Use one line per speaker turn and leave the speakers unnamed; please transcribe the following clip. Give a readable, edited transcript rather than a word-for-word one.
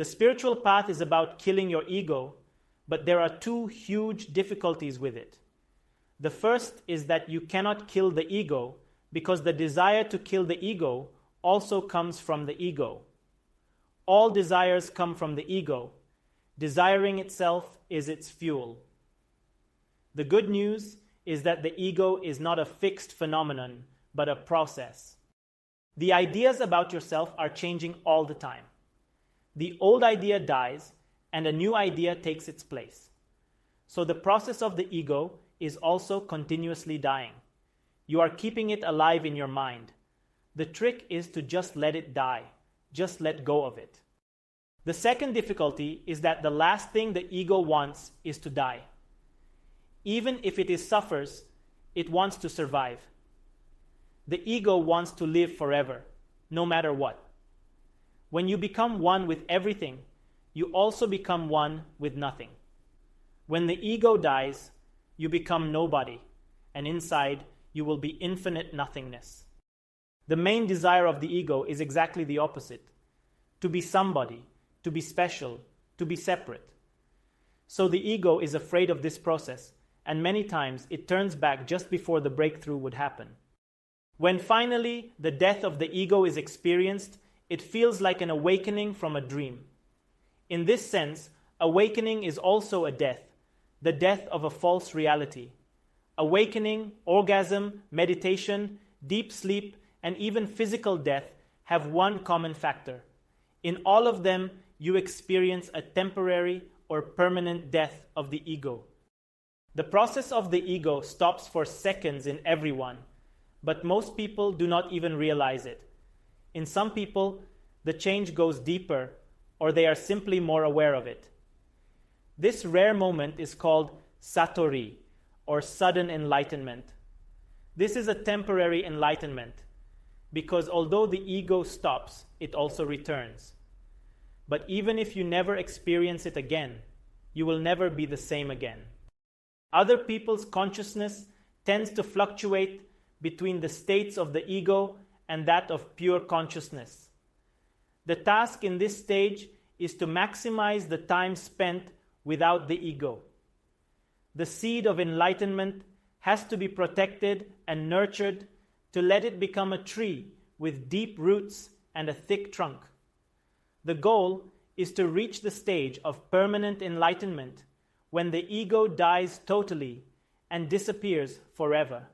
The spiritual path is about killing your ego, but there are two huge difficulties with it. The first is that you cannot kill the ego because the desire to kill the ego also comes from the ego. All desires come from the ego. Desiring itself is its fuel. The good news is that the ego is not a fixed phenomenon, but a process. The ideas about yourself are changing all the time. The old idea dies, and a new idea takes its place. So the process of the ego is also continuously dying. You are keeping it alive in your mind. The trick is to just let it die. Just let go of it. The second difficulty is that the last thing the ego wants is to die. Even if it suffers, it wants to survive. The ego wants to live forever, no matter what. When you become one with everything, you also become one with nothing. When the ego dies, you become nobody, and inside you will be infinite nothingness. The main desire of the ego is exactly the opposite: to be somebody, to be special, to be separate. So the ego is afraid of this process, and many times it turns back just before the breakthrough would happen. When finally the death of the ego is experienced, it feels like an awakening from a dream. In this sense, awakening is also a death, the death of a false reality. Awakening, orgasm, meditation, deep sleep, and even physical death have one common factor. In all of them, you experience a temporary or permanent death of the ego. The process of the ego stops for seconds in everyone, but most people do not even realize it. In some people, the change goes deeper, or they are simply more aware of it. This rare moment is called satori, or sudden enlightenment. This is a temporary enlightenment, because although the ego stops, it also returns. But even if you never experience it again, you will never be the same again. Other people's consciousness tends to fluctuate between the states of the ego and that of pure consciousness. The task in this stage is to maximize the time spent without the ego. The seed of enlightenment has to be protected and nurtured to let it become a tree with deep roots and a thick trunk. The goal is to reach the stage of permanent enlightenment when the ego dies totally and disappears forever.